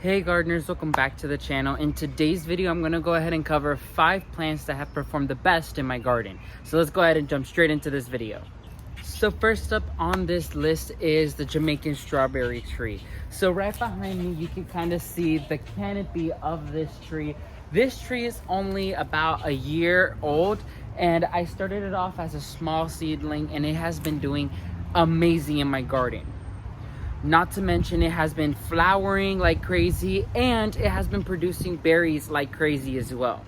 Hey gardeners, welcome back to the channel. In today's video, I'm going to go ahead and cover 5 plants that have performed the best in my garden. So let's go ahead and jump straight into this video. So first up on this list is the Jamaican strawberry tree. So right behind me, you can kind of see the canopy of this tree. This tree is only about a year old, and I started it off as a small seedling, and it has been doing amazing in my garden. Not to mention it has been flowering like crazy, and it has been producing berries like crazy as well.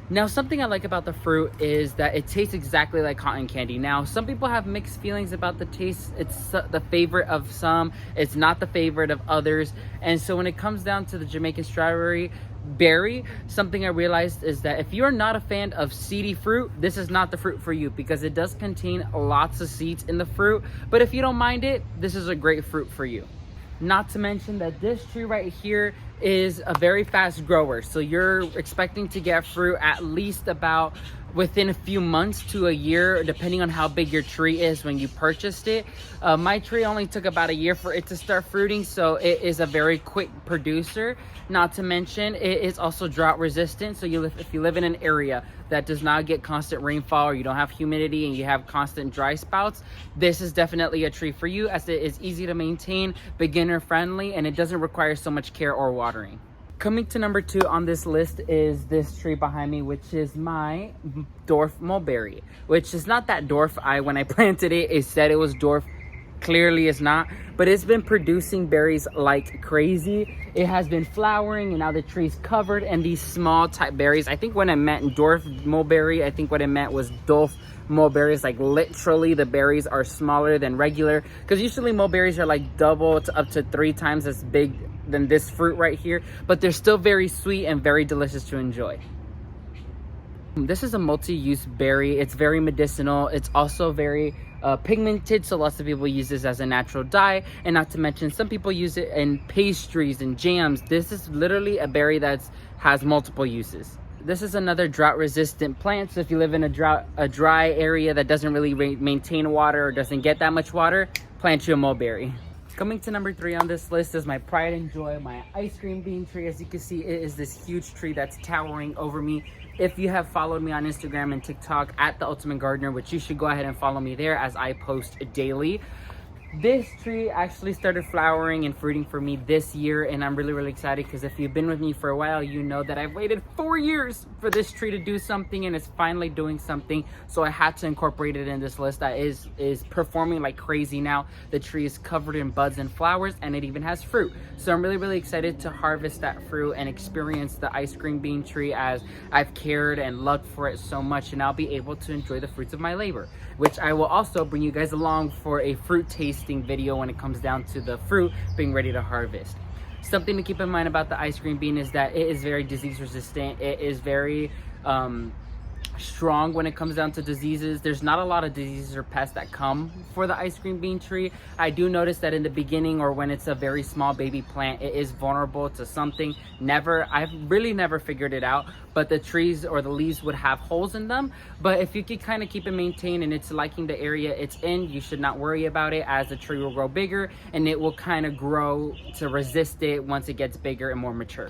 Now, something I like about the fruit is that it tastes exactly like cotton candy. Now, some people have mixed feelings about the taste. It's the favorite of some, it's not the favorite of others. And so when it comes down to the Jamaican strawberry berry, something I realized is that if you're not a fan of seedy fruit, this is not the fruit for you, because it does contain lots of seeds in the fruit. But if you don't mind it, this is a great fruit for you. Not to mention that this tree right here is a very fast grower, so you're expecting to get fruit at least about within a few months to a year, depending on how big your tree is when you purchased it. My tree only took about a year for it to start fruiting, so it is a very quick producer. Not to mention it is also drought resistant, so if you live in an area that does not get constant rainfall, or you don't have humidity and you have constant dry spouts, this is definitely a tree for you, as it is easy to maintain, beginner friendly, and it doesn't require so much care or watering. Coming to number 2 on this list is this tree behind me, which is my dwarf mulberry, which is not that dwarf. When I planted it, it said it was dwarf. Clearly it's not, but it's been producing berries like crazy. It has been flowering, and now the tree's covered in these small type berries. I think when I meant dwarf mulberry, I think what I meant was dwarf mulberries. Like literally the berries are smaller than regular, because usually mulberries are like double to up to 3 times as big than this fruit right here, but they're still very sweet and very delicious to enjoy. This is a multi-use berry. It's very medicinal. It's also very pigmented, so lots of people use this as a natural dye, and not to mention some people use it in pastries and jams. This is literally a berry that has multiple uses. This is another drought resistant plant, so if you live in a dry area that doesn't really maintain water or doesn't get that much water, plant you a mulberry. Coming to number 3 on this list is my pride and joy, my ice cream bean tree. As you can see, it is this huge tree that's towering over me. If you have followed me on Instagram and TikTok at The Ultimate Gardener, which you should go ahead and follow me there, as I post daily. This tree actually started flowering and fruiting for me this year, and I'm really excited, because if you've been with me for a while, you know that I've waited 4 years for this tree to do something, and it's finally doing something. So I had to incorporate it in this list that is performing like crazy now. The tree is covered in buds and flowers, and it even has fruit. So I'm really excited to harvest that fruit and experience the ice cream bean tree, as I've cared and loved for it so much, and I'll be able to enjoy the fruits of my labor, which I will also bring you guys along for a fruit tasting video when it comes down to the fruit being ready to harvest. Something to keep in mind about the ice cream bean is that it is very disease resistant. It is very strong when it comes down to diseases. There's not a lot of diseases or pests that come for the ice cream bean tree. I do notice that in the beginning, or when it's a very small baby plant, it is vulnerable to something. I've really never figured it out, but the trees or the leaves would have holes in them. But if you could kind of keep it maintained and it's liking the area it's in, you should not worry about it, as the tree will grow bigger and it will kind of grow to resist it once it gets bigger and more mature.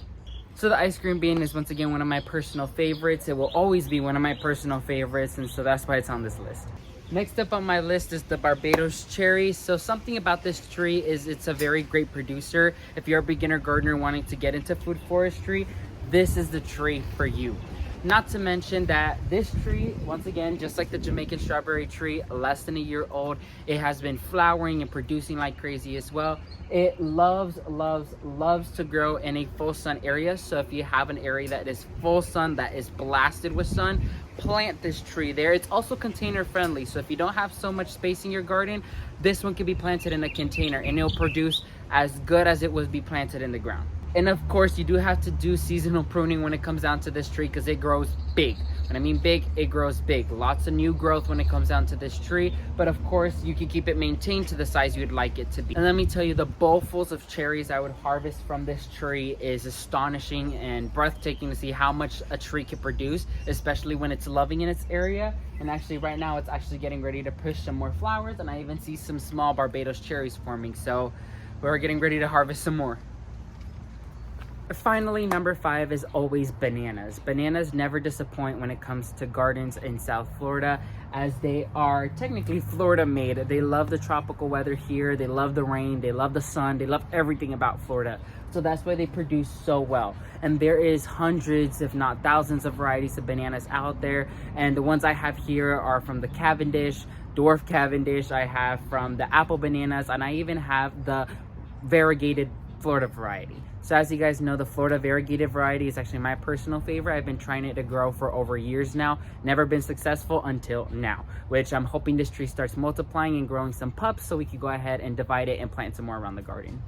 So the ice cream bean is once again one of my personal favorites. It will always be one of my personal favorites, and so that's why it's on this list. Next up on my list is the Barbados cherry. So something about this tree is it's a very great producer. If you're a beginner gardener wanting to get into food forestry, this is the tree for you. Not to mention that this tree, once again, just like the Jamaican strawberry tree, less than a year old, it has been flowering and producing like crazy as well. It loves to grow in a full sun area. So if you have an area that is full sun, that is blasted with sun, plant this tree there. It's also container friendly, so if you don't have so much space in your garden, this one can be planted in a container and it'll produce as good as it would be planted in the ground. And of course, you do have to do seasonal pruning when it comes down to this tree, because it grows big. When I mean big, it grows big. Lots of new growth when it comes down to this tree, but of course you can keep it maintained to the size you'd like it to be. And let me tell you, the bowlfuls of cherries I would harvest from this tree is astonishing and breathtaking to see how much a tree can produce, especially when it's loving in its area. And actually right now it's actually getting ready to push some more flowers, and I even see some small Barbados cherries forming, so we're getting ready to harvest some more. Finally, number 5 is always bananas. Bananas never disappoint when it comes to gardens in South Florida, as they are technically Florida made. They love the tropical weather here, they love the rain, they love the sun, they love everything about Florida. So that's why they produce so well. And there is hundreds, if not thousands, of varieties of bananas out there. And the ones I have here are from the Cavendish, dwarf Cavendish, I have from the apple bananas, and I even have the variegated Florida variety. So as you guys know, the Florida variegated variety is actually my personal favorite. I've been trying it to grow for over years now. Never been successful until now, which I'm hoping this tree starts multiplying and growing some pups so we can go ahead and divide it and plant some more around the garden.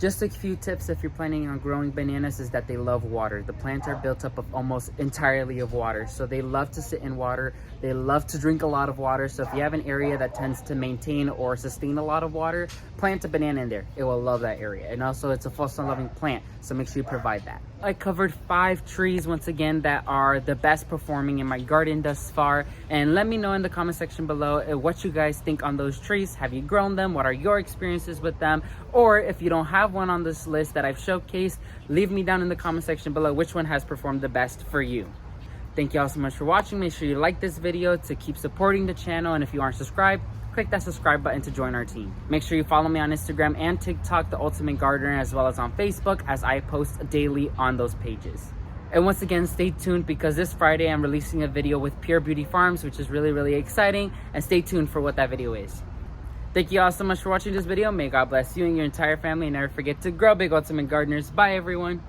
Just a few tips if you're planning on growing bananas is that they love water. The plants are built up of almost entirely of water, so they love to sit in water. They love to drink a lot of water. So if you have an area that tends to maintain or sustain a lot of water, plant a banana in there. It will love that area. And also it's a full sun loving plant, so make sure you provide that. I covered 5 trees once again that are the best performing in my garden thus far, and let me know in the comment section below what you guys think on those trees. Have you grown them? What are your experiences with them? Or if you don't have one on this list that I've showcased, leave me down in the comment section below which one has performed the best for you. Thank you all so much for watching. Make sure you like this video to keep supporting the channel, and if you aren't subscribed, click that subscribe button to join our team. Make sure you follow me on Instagram and TikTok, The Ultimate Gardener, as well as on Facebook, as I post daily on those pages. And once again, stay tuned because this Friday I'm releasing a video with Pure Beauty Farms, which is really exciting, and stay tuned for what that video is. Thank you all so much for watching this video. May God bless you and your entire family, and never forget to grow big, Ultimate Gardeners. Bye everyone.